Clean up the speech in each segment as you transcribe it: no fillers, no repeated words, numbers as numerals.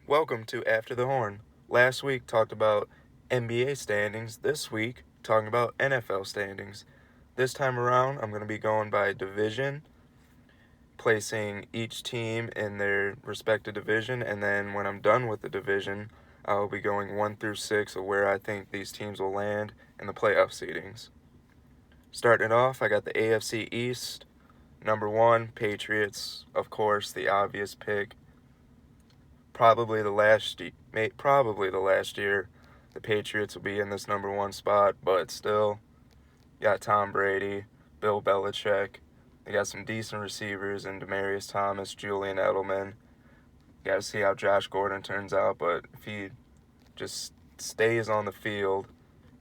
Welcome to After the Horn. Last week talked about NBA standings. This week talking about NFL standings. This time around, I'm going to be going by division, placing each team in their respective division, and then when I'm done with the division, I'll be going 1 through 6 of where I think these teams will land in the playoff seedings. Starting it off, I got the AFC East. Number 1, Patriots, of course, the obvious pick. Probably the last year the Patriots will be in this number 1 spot, but still got Tom Brady, Bill Belichick. They got some decent receivers in Demaryius Thomas, Julian Edelman. Got to see how Josh Gordon turns out, but if he just stays on the field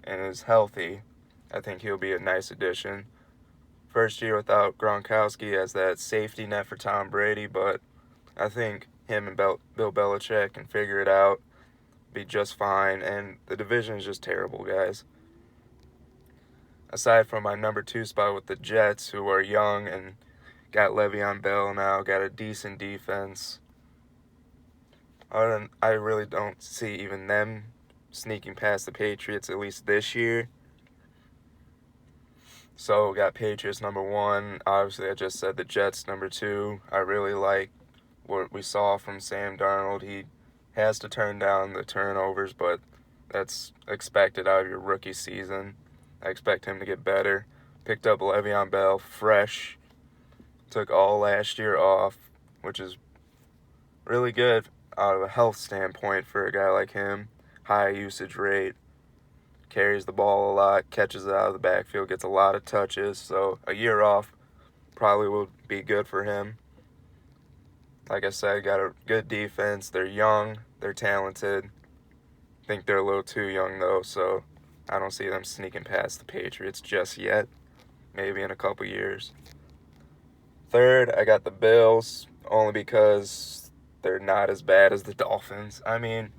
and is healthy, I think he'll be a nice addition. First year without Gronkowski as that safety net for Tom Brady, but I think him and Bill Belichick can figure it out, be just fine, and the division is just terrible, guys. Aside from my number 2 spot with the Jets, who are young and got Le'Veon Bell now, got a decent defense, I really don't see even them sneaking past the Patriots, at least this year. So, got Patriots number 1. Obviously, I just said the Jets number 2. I really like what we saw from Sam Darnold. He has to turn down the turnovers, but that's expected out of your rookie season. I expect him to get better. Picked up Le'Veon Bell fresh. Took all last year off, which is really good out of a health standpoint for a guy like him. High usage rate. Carries the ball a lot, catches it out of the backfield, gets a lot of touches. So a year off probably will be good for him. Like I said, got a good defense. They're young. They're talented. I think they're a little too young, though, so I don't see them sneaking past the Patriots just yet. Maybe in a couple years. Third, I got the Bills, only because they're not as bad as the Dolphins. I mean,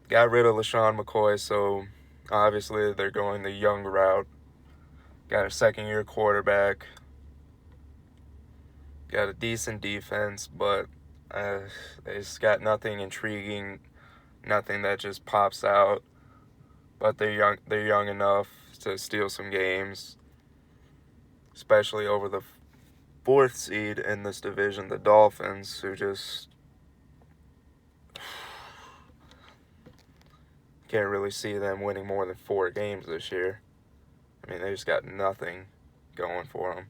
got rid of LaShawn McCoy, so obviously they're going the young route. Got a second-year quarterback. Got a decent defense, but they just got nothing intriguing, nothing that just pops out. But they're young. They're young enough to steal some games, especially over the 4th seed in this division, the Dolphins, who just can't really see them winning more than 4 games this year. I mean, they just got nothing going for them.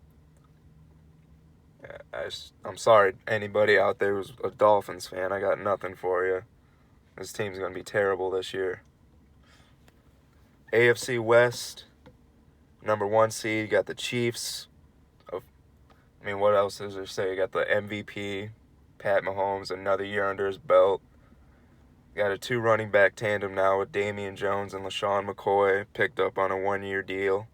I'm sorry, anybody out there who's a Dolphins fan, I got nothing for you. This team's going to be terrible this year. AFC West, number 1 seed, you got the Chiefs. What else is there to say? You got the MVP, Pat Mahomes, another year under his belt. Got a 2 running back tandem now with Damian Jones and LaShawn McCoy, picked up on a 1-year deal.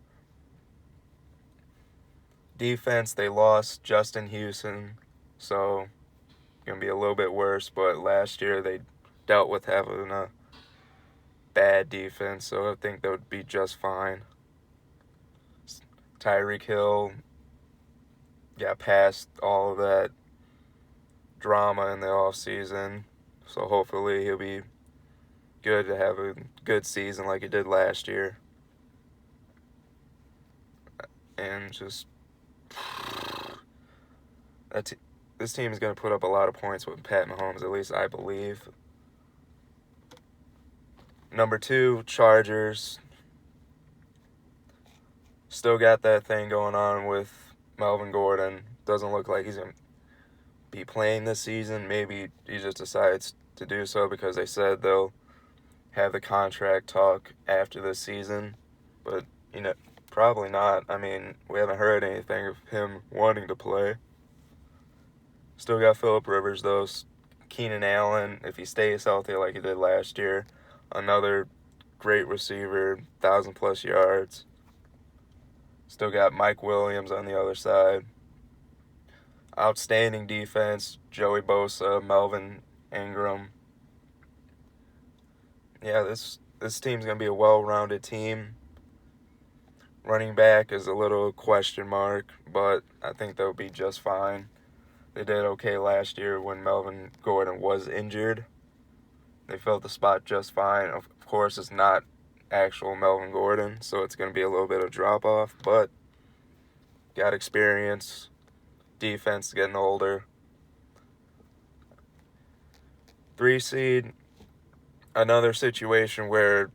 Defense, they lost Justin Houston, so going to be a little bit worse, but last year they dealt with having a bad defense, so I think they would be just fine. Tyreek Hill got past all of that drama in the offseason, so hopefully he'll be good to have a good season like he did last year. And just this team is going to put up a lot of points with Pat Mahomes, at least I believe. Number 2, Chargers. Still got that thing going on with Melvin Gordon. Doesn't look like he's going to be playing this season. Maybe he just decides to do so because they said they'll have the contract talk after this season. But, probably not. I mean, we haven't heard anything of him wanting to play. Still got Phillip Rivers, though. Keenan Allen, if he stays healthy like he did last year, another great receiver, 1,000+ yards. Still got Mike Williams on the other side. Outstanding defense, Joey Bosa, Melvin Ingram. Yeah, this team's going to be a well-rounded team. Running back is a little question mark, but I think they'll be just fine. They did okay last year when Melvin Gordon was injured. They filled the spot just fine. Of course, it's not actual Melvin Gordon, so it's going to be a little bit of drop-off, but got experience, defense getting older. 3 seed, another situation where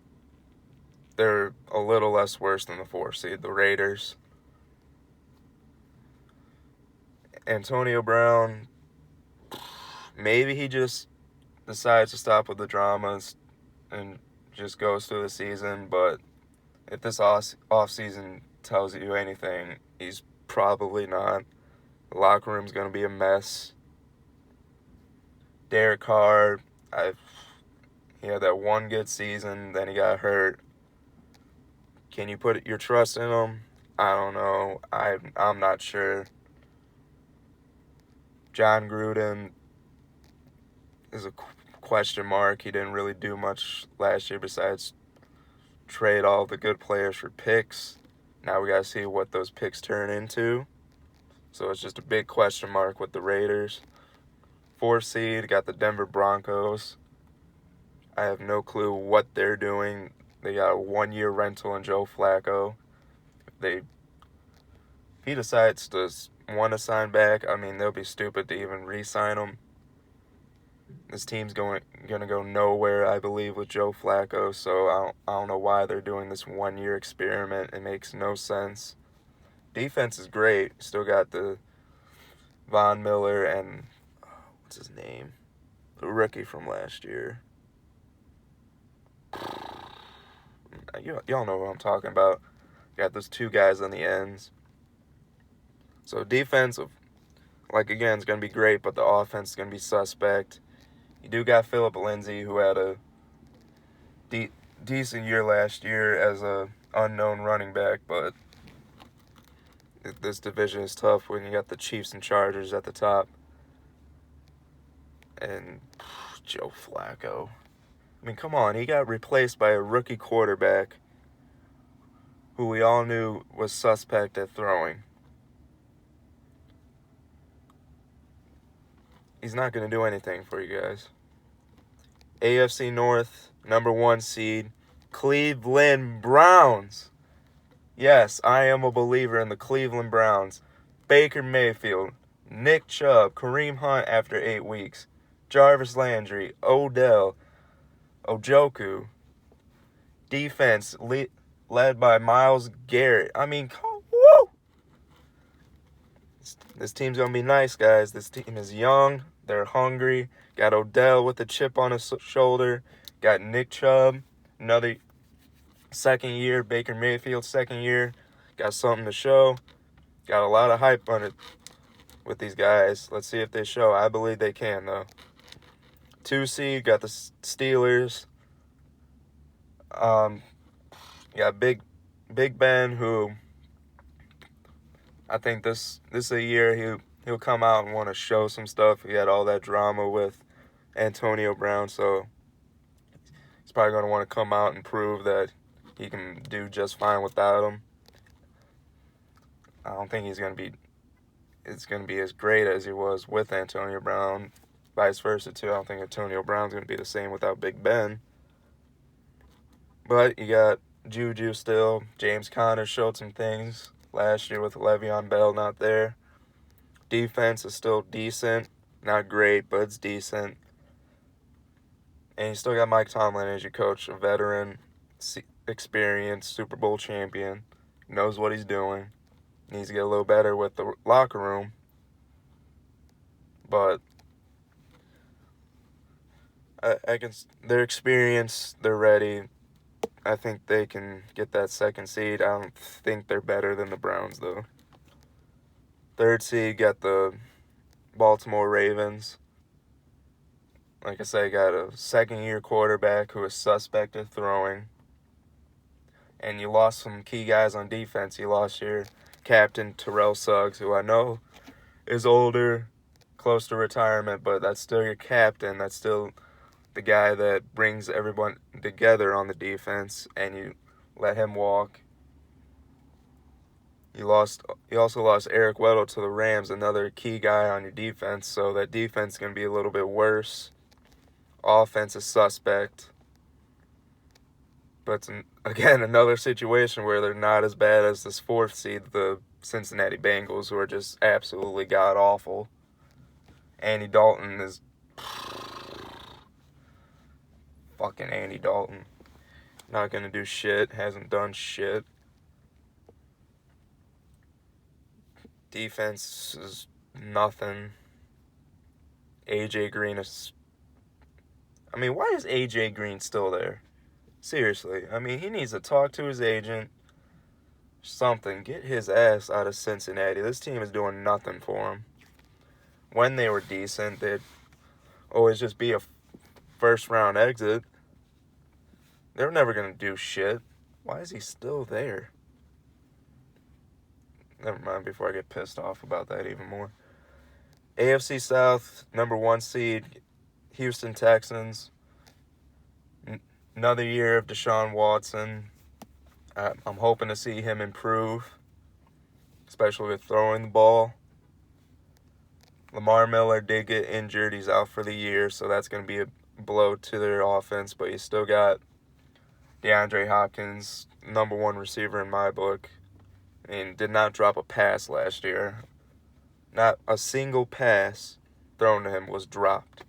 they're a little less worse than the 4 seed, the Raiders. Antonio Brown, maybe he just decides to stop with the dramas and just goes through the season, but if this off-season tells you anything, he's probably not. The locker room's going to be a mess. Derek Carr, he had that one good season, then he got hurt. Can you put your trust in him? I don't know. I'm not sure. John Gruden is a question mark. He didn't really do much last year besides trade all the good players for picks. Now we got to see what those picks turn into. So it's just a big question mark with the Raiders. 4 seed, got the Denver Broncos. I have no clue what they're doing. They got a 1-year rental in Joe Flacco. If he decides to want to sign back, I mean, they'll be stupid to even re-sign him. This team's going to go nowhere, I believe, with Joe Flacco, so I don't know why they're doing this 1-year experiment. It makes no sense. Defense is great. Still got the Von Miller and, what's his name? The rookie from last year. Y'all know what I'm talking about. Got those 2 guys on the ends. So defensive, again, it's going to be great, but the offense is going to be suspect. You do got Phillip Lindsay, who had a decent year last year as a unknown running back, but this division is tough when you got the Chiefs and Chargers at the top. And Joe Flacco. I mean, come on. He got replaced by a rookie quarterback who we all knew was suspect at throwing. He's not going to do anything for you guys. AFC North, number 1 seed, Cleveland Browns. Yes, I am a believer in the Cleveland Browns. Baker Mayfield, Nick Chubb, Kareem Hunt after 8 weeks, Jarvis Landry, Odell, Ojoku. Defense led by Myles Garrett. I mean, woo! This team's going to be nice, guys. This team is young. They're hungry. Got Odell with a chip on his shoulder. Got Nick Chubb, another second year. Baker Mayfield, second year. Got something to show. Got a lot of hype on it with these guys. Let's see if they show. I believe they can, though. 2 seed, got the Steelers. Got Big Ben, who I think this is a year he'll come out and want to show some stuff. He had all that drama with Antonio Brown, so he's probably going to want to come out and prove that he can do just fine without him. I don't think it's going to be as great as he was with Antonio Brown. Vice versa, too. I don't think Antonio Brown's going to be the same without Big Ben. But you got Juju still. James Conner showed some things last year with Le'Veon Bell not there. Defense is still decent. Not great, but it's decent. And you still got Mike Tomlin as your coach, a veteran, experienced Super Bowl champion. Knows what he's doing. Needs to get a little better with the locker room. But they're experienced. They're ready. I think they can get that 2nd seed. I don't think they're better than the Browns, though. 3rd seed, got the Baltimore Ravens. Like I said, got a 2nd-year quarterback who is suspect of throwing. And you lost some key guys on defense. You lost your captain, Terrell Suggs, who I know is older, close to retirement, but that's still your captain. That's still the guy that brings everyone together on the defense, and you let him walk. You also lost Eric Weddle to the Rams, another key guy on your defense, so that defense is going to be a little bit worse. Offense is suspect. But it's, again, another situation where they're not as bad as this 4th seed, the Cincinnati Bengals, who are just absolutely god-awful. Andy Dalton is... Fucking Andy Dalton. Not going to do shit. Hasn't done shit. Defense is nothing. AJ Green is... I mean, why is AJ Green still there? Seriously. I mean, he needs to talk to his agent. Something. Get his ass out of Cincinnati. This team is doing nothing for him. When they were decent, they'd always just be a first-round exit. They're never going to do shit. Why is he still there? Never mind, before I get pissed off about that even more. AFC South, number 1 seed, Houston Texans. Another year of Deshaun Watson. I'm hoping to see him improve, especially with throwing the ball. Lamar Miller did get injured. He's out for the year, so that's going to be a blow to their offense. But you still got DeAndre Hopkins, number 1 receiver in my book. I mean, did not drop a pass last year. Not a single pass thrown to him was dropped.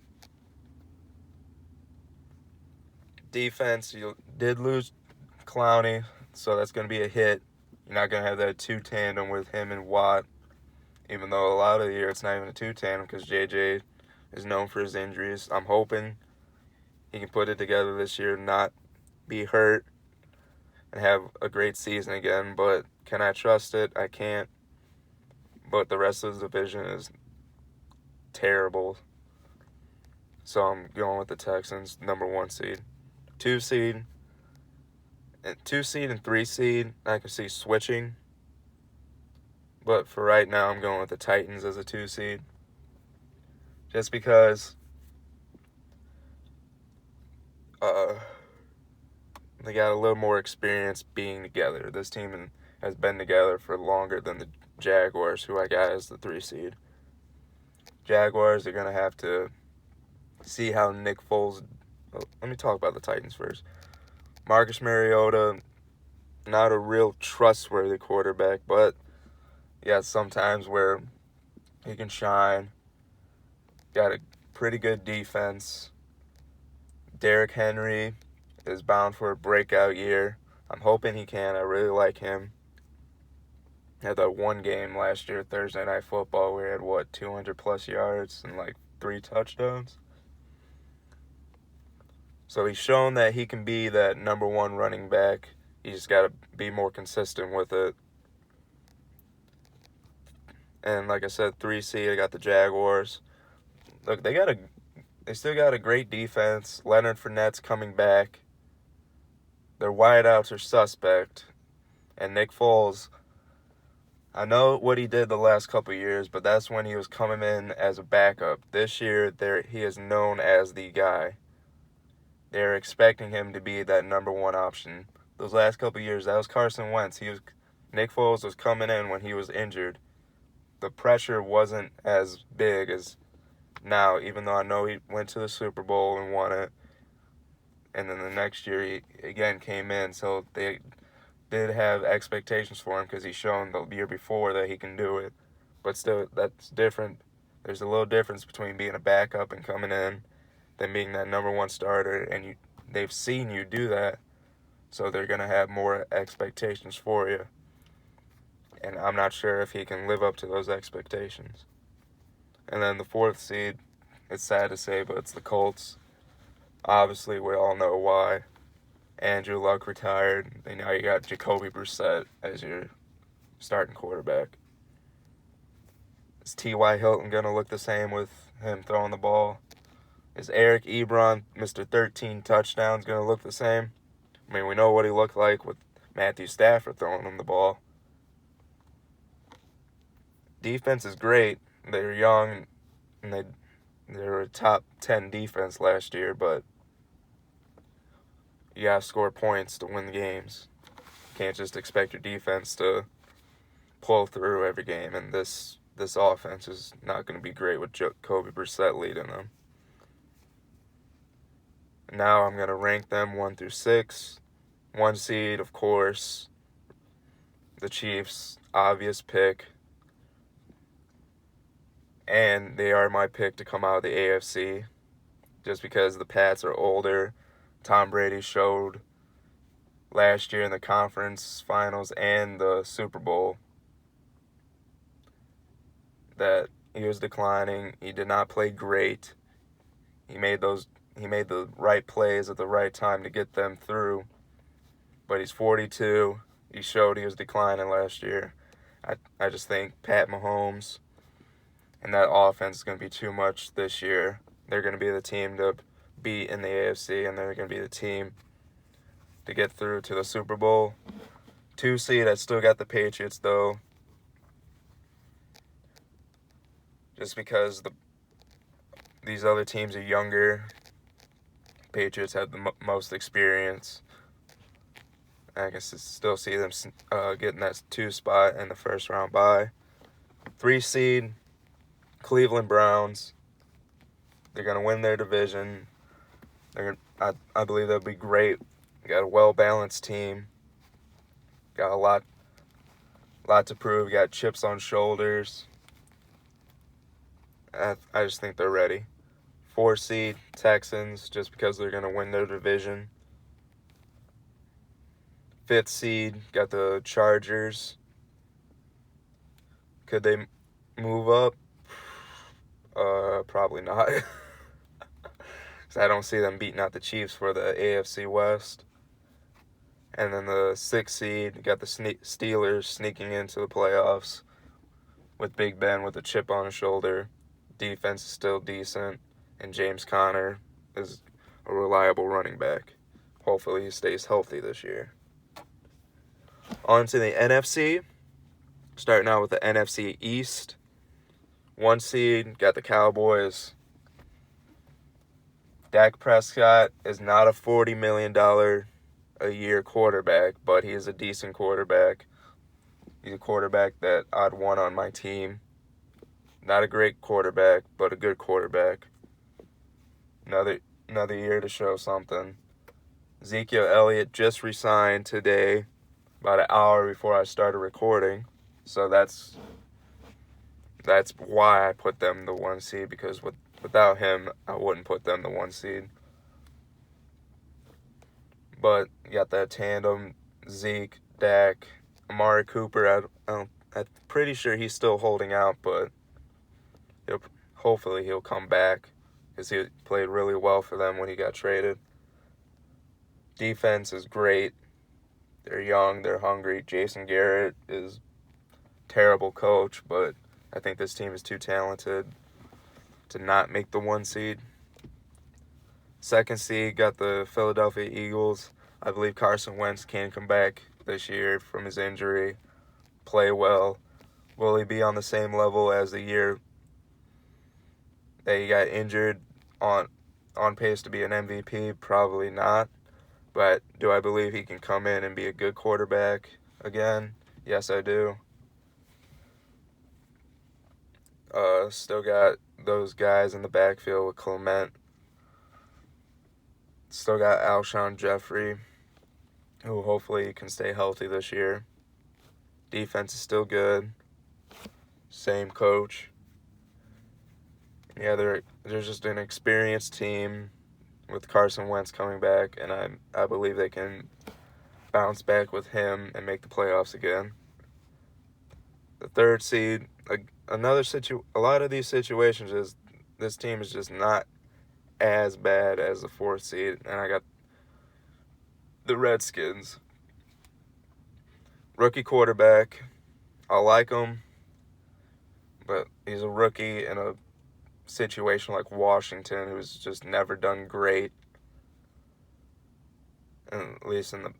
Defense, you did lose Clowney, so that's going to be a hit. You're not going to have that 2 tandem with him and Watt, even though a lot of the year it's not even a 2 tandem because JJ is known for his injuries. I'm hoping he can put it together this year, not be hurt, and have a great season again, but can I trust it? I can't. But the rest of the division is terrible. So I'm going with the Texans, number 1 seed. 2 seed and 3 seed, I can see switching. But for right now, I'm going with the Titans as a 2 seed. Just because they got a little more experience being together. This team has been together for longer than the Jaguars, who I got as the 3 seed. Jaguars are going to have to see how Nick Foles... Let me talk about the Titans first. Marcus Mariota, not a real trustworthy quarterback, but yeah, sometimes where he can shine. Got a pretty good defense. Derrick Henry is bound for a breakout year. I'm hoping he can. I really like him. Had that one game last year, Thursday Night Football, where he had, 200-plus yards and, 3 touchdowns? So he's shown that he can be that number 1 running back. He's just got to be more consistent with it. And like I said, 3 seed, I got the Jaguars. Look, they still got a great defense. Leonard Fournette's coming back. Their wideouts are suspect. And Nick Foles, I know what he did the last couple of years, but that's when he was coming in as a backup. This year, he is known as the guy. They're expecting him to be that number 1 option. Those last couple of years, that was Carson Wentz. Nick Foles was coming in when he was injured. The pressure wasn't as big as now, even though I know he went to the Super Bowl and won it. And then the next year, he again came in. So they did have expectations for him because he's shown the year before that he can do it. But still, that's different. There's a little difference between being a backup and coming in than being that number 1 starter. And they've seen you do that. So they're going to have more expectations for you. And I'm not sure if he can live up to those expectations. And then the 4th seed, it's sad to say, but it's the Colts. Obviously, we all know why. Andrew Luck retired, and now you got Jacoby Brissett as your starting quarterback. Is T.Y. Hilton going to look the same with him throwing the ball? Is Eric Ebron, Mr. 13 touchdowns, going to look the same? I mean, we know what he looked like with Matthew Stafford throwing him the ball. Defense is great. They're young, and they were a top 10 defense last year, but you got to score points to win the games. You can't just expect your defense to pull through every game, and this offense is not going to be great with Jacoby Brissett leading them. Now I'm going to rank them 1 through 6. 1 seed, of course, the Chiefs, obvious pick. And they are my pick to come out of the AFC just because the Pats are older. Tom Brady showed last year in the conference finals and the Super Bowl that he was declining. He did not play great. He made the right plays at the right time to get them through. But he's 42. He showed he was declining last year. I just think Pat Mahomes and that offense is going to be too much this year. They're going to be the team to beat in the AFC, and they're going to be the team to get through to the Super Bowl. 2 seed, I still got the Patriots, though. Just because these other teams are younger. Patriots have the most experience. I can still see them getting that 2 spot in the first round bye. 3 seed, Cleveland Browns. They're going to win their division. I believe they'll be great. Got a well-balanced team. Got a lot to prove. Got chips on shoulders. I just think they're ready. 4 seed, Texans, just because they're going to win their division. 5th seed, got the Chargers. Could they move up? Probably not. Because I don't see them beating out the Chiefs for the AFC West. And then the 6th seed, got the Steelers sneaking into the playoffs with Big Ben with a chip on his shoulder. Defense is still decent, and James Conner is a reliable running back. Hopefully he stays healthy this year. On to the NFC. Starting out with the NFC East. 1 seed, got the Cowboys. Dak Prescott is not a $40 million a year quarterback, but he is a decent quarterback. He's a quarterback that I'd want on my team. Not a great quarterback, but a good quarterback. Another year to show something. Ezekiel Elliott just resigned today, about an hour before I started recording. So that's why I put them the 1 seed, because without him, I wouldn't put them the 1 seed. But you got that tandem, Zeke, Dak, Amari Cooper. I'm pretty sure he's still holding out, but hopefully he'll come back because he played really well for them when he got traded. Defense is great. They're young, they're hungry. Jason Garrett is a terrible coach, but I think this team is too talented to not make the 1 seed. 2nd seed, got the Philadelphia Eagles. I believe Carson Wentz can come back this year from his injury, play well. Will he be on the same level as the year that he got injured, on pace to be an MVP? Probably not. But do I believe he can come in and be a good quarterback again? Yes, I do. Still got those guys in the backfield with Clement. Still got Alshon Jeffrey, who hopefully can stay healthy this year. Defense is still good. Same coach. Yeah, they're just an experienced team with Carson Wentz coming back, and I believe they can bounce back with him and make the playoffs again. The 3rd seed, a lot of these situations is this team is just not as bad as the 4th seed, and I got the Redskins. Rookie quarterback, I like him, but he's a rookie in a situation like Washington, who's just never done great, at least in the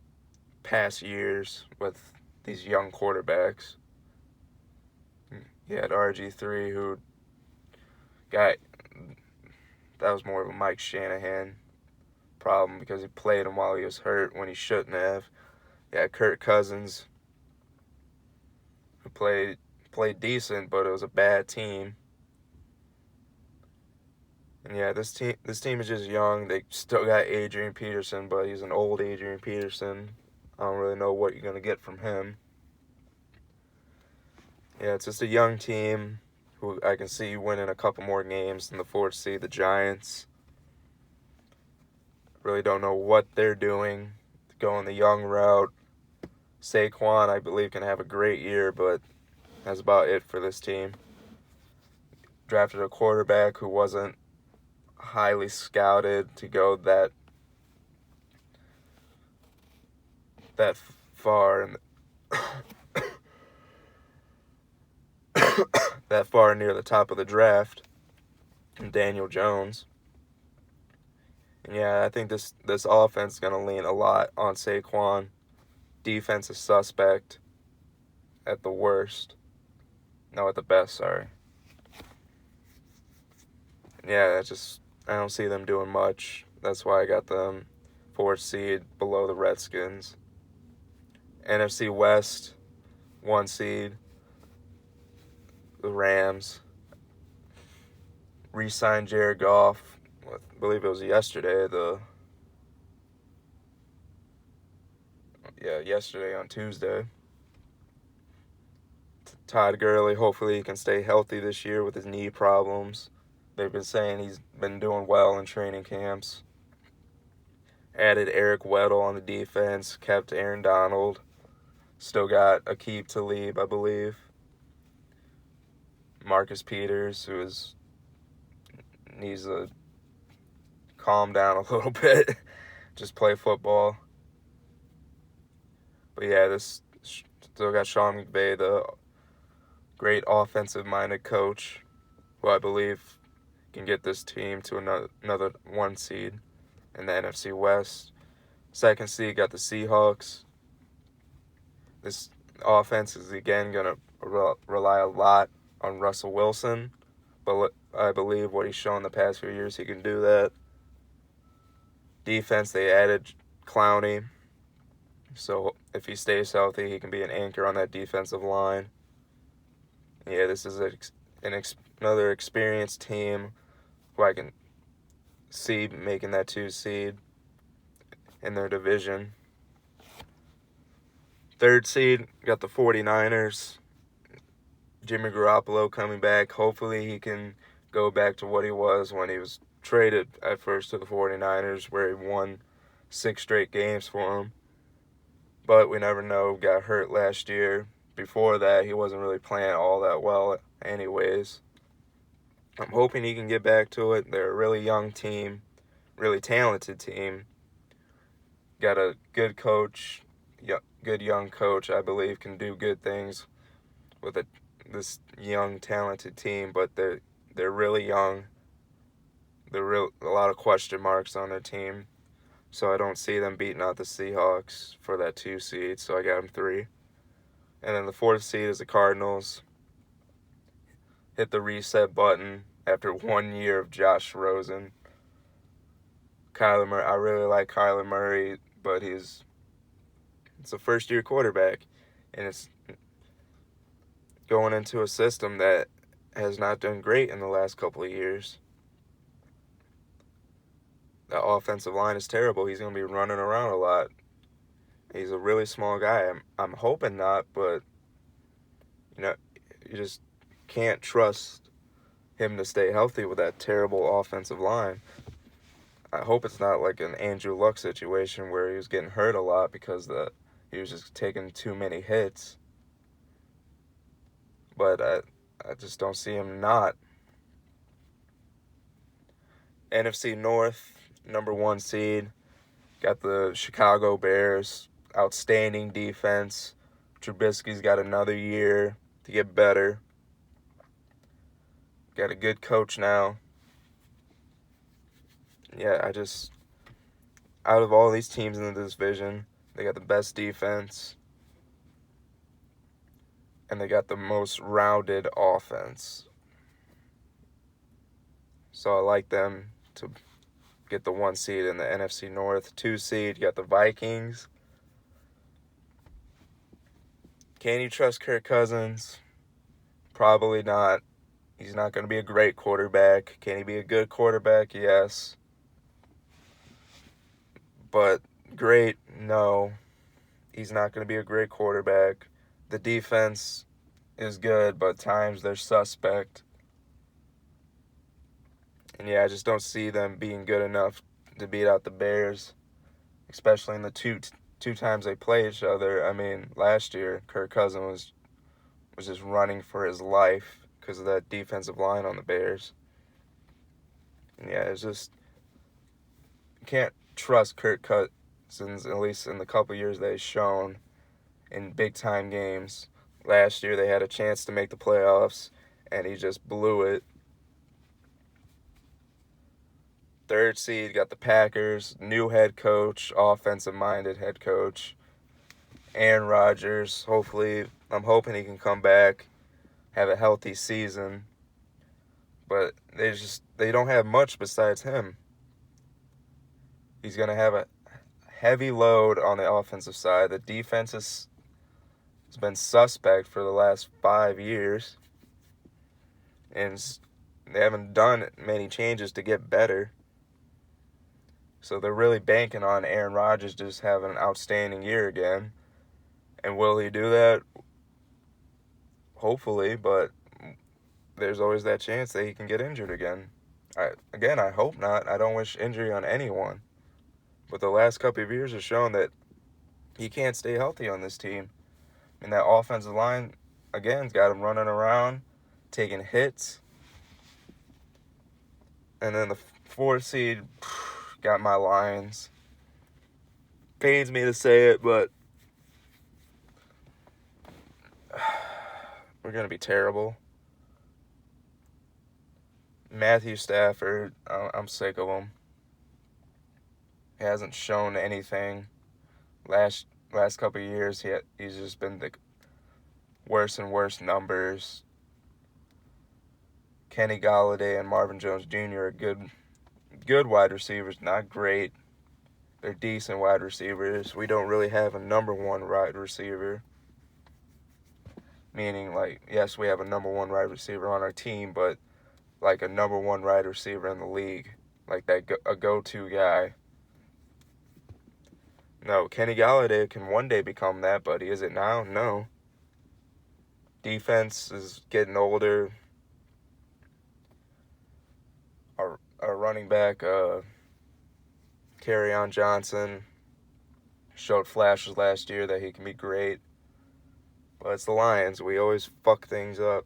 past years with these young quarterbacks. You had RG3, who that was more of a Mike Shanahan problem because he played him while he was hurt when he shouldn't have. You had Kirk Cousins, who played decent, but it was a bad team. And yeah, this team is just young. They still got Adrian Peterson, but he's an old Adrian Peterson. I don't really know what you're gonna get from him. Yeah, it's just a young team who I can see winning a couple more games than the 4th seed, the Giants. Really don't know what they're doing, going the young route. Saquon, I believe, can have a great year, but that's about it for this team. Drafted a quarterback who wasn't highly scouted to go that far and that far near the top of the draft, Daniel Jones. And yeah, I think this offense is going to lean a lot on Saquon. Defense is suspect at the worst. No, at the best, sorry. Yeah, I don't see them doing much. That's why I got them 4th seed below the Redskins. NFC West, 1 seed, the Rams. Re-signed Jared Goff. I believe it was yesterday. Yesterday on Tuesday. Todd Gurley, hopefully he can stay healthy this year with his knee problems. They've been saying he's been doing well in training camps. Added Eric Weddle on the defense, kept Aaron Donald. Still got Aqib Talib, I believe. Marcus Peters, who needs to calm down a little bit. Just play football. But yeah, this still got Sean McVay, the great offensive-minded coach, who I believe can get this team to another 1 seed in the NFC West. 2nd seed got the Seahawks. This offense is again going to rely a lot on Russell Wilson, but I believe what he's shown the past few years, he can do that. Defense, they added Clowney, so if he stays healthy, he can be an anchor on that defensive line. Yeah, this is another experienced team who I can see making that 2 seed in their division. 3rd seed, got the 49ers. Jimmy Garoppolo coming back. Hopefully he can go back to what he was when he was traded at first to the 49ers, where he won 6 straight games for them. But we never know. Got hurt last year. Before that, he wasn't really playing all that well anyways. I'm hoping he can get back to it. They're a really young team, really talented team. Got a good coach, good young coach, I believe, can do good things with this young, talented team, but they're really young. A lot of question marks on their team, so I don't see them beating out the Seahawks for that 2 seed, so I got them 3. And then the 4th seed is the Cardinals. Hit the reset button after 1 year of Josh Rosen. Kyler Murray, I really like Kyler Murray, but it's a first-year quarterback, and it's going into a system that has not done great in the last couple of years. The offensive line is terrible. He's going to be running around a lot. He's a really small guy. I'm hoping not, but you just can't trust him to stay healthy with that terrible offensive line. I hope it's not like an Andrew Luck situation where he was getting hurt a lot because he was just taking too many hits. But I just don't see him not. NFC North, number 1 seed, got the Chicago Bears. Outstanding defense. Trubisky's got another year to get better. Got a good coach now. Yeah, out of all these teams in the division, they got the best defense. And they got the most rounded offense. So I like them to get the 1 seed in the NFC North. 2 seed, you got the Vikings. Can you trust Kirk Cousins? Probably not. He's not going to be a great quarterback. Can he be a good quarterback? Yes. But great? No. He's not going to be a great quarterback. The defense is good, but times they're suspect. And yeah, I just don't see them being good enough to beat out the Bears, especially in the two times they play each other. I mean, last year Kirk Cousins was just running for his life because of that defensive line on the Bears. And yeah, it's just you can't trust Kirk Cousins, at least in the couple years they've shown in big time games. Last year they had a chance to make the playoffs, and he just blew it. Third seed got the Packers, new head coach, offensive-minded head coach, Aaron Rodgers. Hopefully, I'm hoping he can come back, have a healthy season. But they don't have much besides him. He's going to have a heavy load on the offensive side. The defense has been suspect for the last 5 years. And they haven't done many changes to get better. So they're really banking on Aaron Rodgers just having an outstanding year again. And will he do that? Hopefully, but there's always that chance that he can get injured again. I hope not. I don't wish injury on anyone. But the last couple of years have shown that he can't stay healthy on this team. And that offensive line, again, got him running around, taking hits. And then the fourth seed got my Lions. Pains me to say it, but we're going to be terrible. Matthew Stafford, I'm sick of him. He hasn't shown anything. Last couple of years, he's just been the worse and worse numbers. Kenny Golladay and Marvin Jones Jr. are good wide receivers, not great. They're decent wide receivers. We don't really have a number one wide receiver. Meaning, like, yes, we have a number one wide receiver on our team, but like a number one wide receiver in the league. Like a go-to guy. No, Kenny Golladay can one day become that, but is it now? No. Defense is getting older. Our running back, Kerryon Johnson, showed flashes last year that he can be great. But it's the Lions. We always fuck things up,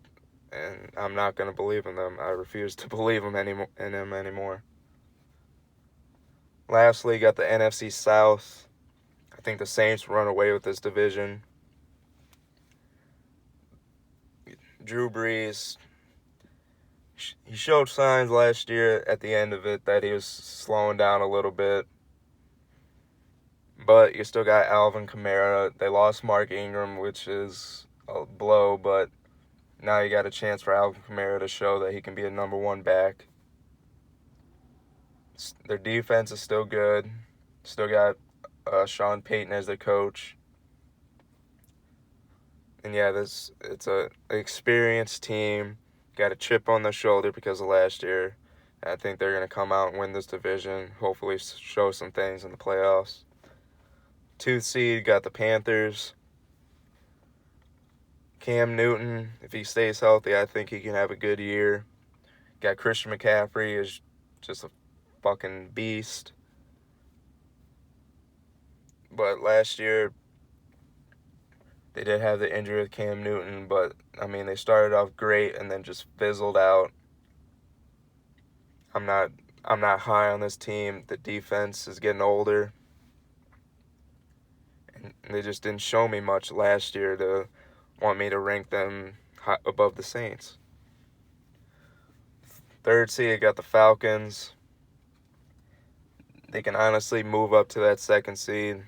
and I'm not going to believe in them. I refuse to believe in them anymore. Lastly, got the NFC South. I think the Saints run away with this division. Drew Brees, he showed signs last year at the end of it that he was slowing down a little bit. But you still got Alvin Kamara. They lost Mark Ingram, which is a blow, but now you got a chance for Alvin Kamara to show that he can be a number one back. Their defense is still good. Still got Sean Payton as their coach. And yeah, it's an experienced team. Got a chip on their shoulder because of last year. And I think they're going to come out and win this division. Hopefully show some things in the playoffs. 2th seed got the Panthers. Cam Newton, if he stays healthy, I think he can have a good year. Got Christian McCaffrey, is just a fucking beast. But last year, they did have the injury with Cam Newton, but, I mean, they started off great and then just fizzled out. I'm not high on this team. The defense is getting older. And they just didn't show me much last year to want me to rank them above the Saints. 3rd seed got the Falcons. They can honestly move up to that 2nd seed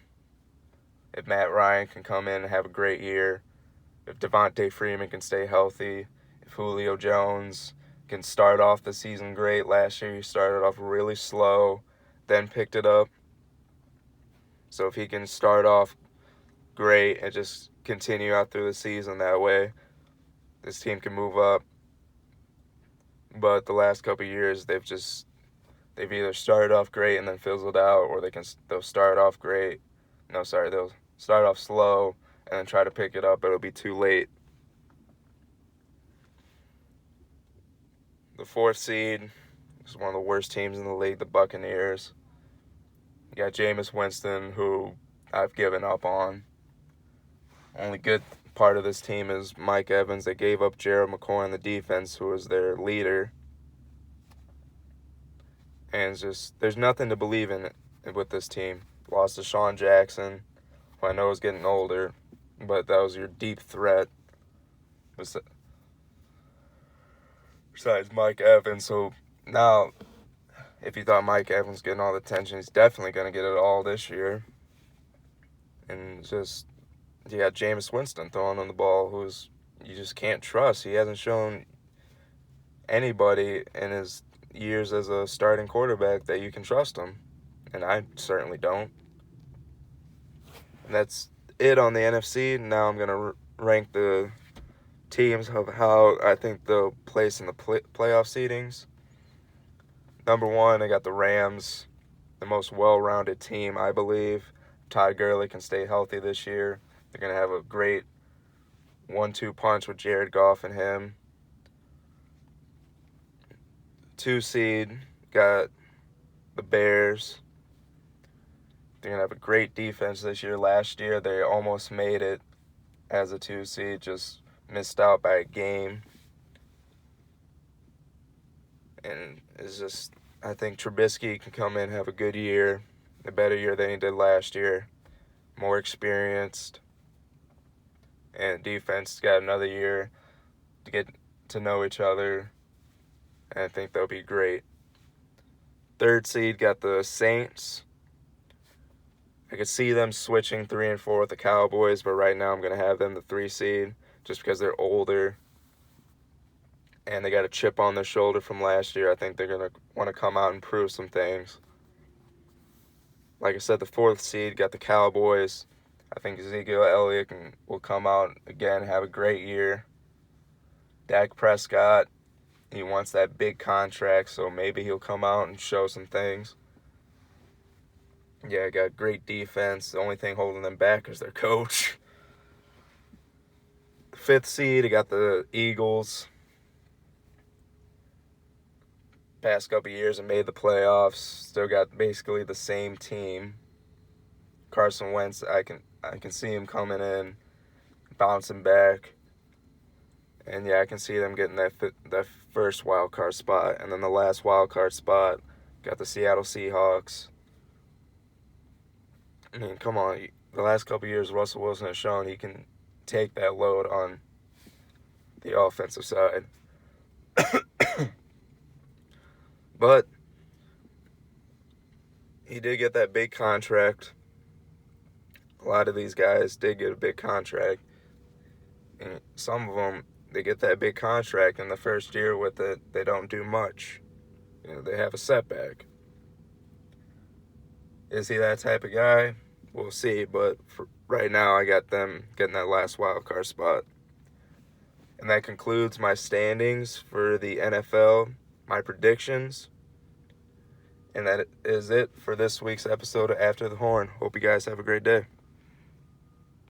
if Matt Ryan can come in and have a great year, if Devontae Freeman can stay healthy, if Julio Jones can start off the season great. Last year he started off really slow, then picked it up. So if he can start off great and just continue out through the season that way. This team can move up. But the last couple of years, they've either started off great and then fizzled out, or they'll start off great. No, sorry, they'll start off slow and then try to pick it up, but it'll be too late. The 4th seed is one of the worst teams in the league, the Buccaneers. You got Jameis Winston, who I've given up on. Only good part of this team is Mike Evans. They gave up Gerald McCoy in the defense, who was their leader. And there's nothing to believe in with this team. Lost to Sean Jackson, who I know is getting older, but that was your deep threat. Besides Mike Evans, so now, if you thought Mike Evans was getting all the attention, he's definitely going to get it all this year. And you got Jameis Winston throwing on the ball, you just can't trust. He hasn't shown anybody in his years as a starting quarterback that you can trust him. And I certainly don't. And that's it on the NFC. Now I'm going to rank the teams of how I think they'll place in the playoff seedings. Number 1, I got the Rams, the most well-rounded team, I believe. Todd Gurley can stay healthy this year. They're going to have a great 1-2 punch with Jared Goff and him. 2 seed, got the Bears. They're going to have a great defense this year. Last year, they almost made it as a 2 seed, just missed out by a game. And I think Trubisky can come in and have a good year, a better year than he did last year, more experienced. And defense got another year to get to know each other, and I think they'll be great. 3rd seed got the Saints. I could see them switching 3 and 4 with the Cowboys, but right now I'm going to have them the 3 seed just because they're older and they got a chip on their shoulder from last year. I think they're going to want to come out and prove some things. Like I said, the 4th seed got the Cowboys. I think Ezekiel Elliott will come out again, have a great year. Dak Prescott, he wants that big contract, so maybe he'll come out and show some things. Yeah, got great defense. The only thing holding them back is their coach. The 5th seed, I got the Eagles. Past couple years and made the playoffs. Still got basically the same team. Carson Wentz, I can see him coming in, bouncing back. And yeah, I can see them getting that first wild card spot. And then the last wild card spot, got the Seattle Seahawks. I mean, come on. The last couple of years, Russell Wilson has shown he can take that load on the offensive side. But he did get that big contract. A lot of these guys did get a big contract. And some of them, they get that big contract, and the first year with it, they don't do much. They have a setback. Is he that type of guy? We'll see, but for right now, I got them getting that last wild card spot. And that concludes my standings for the NFL, my predictions. And that is it for this week's episode of After the Horn. Hope you guys have a great day.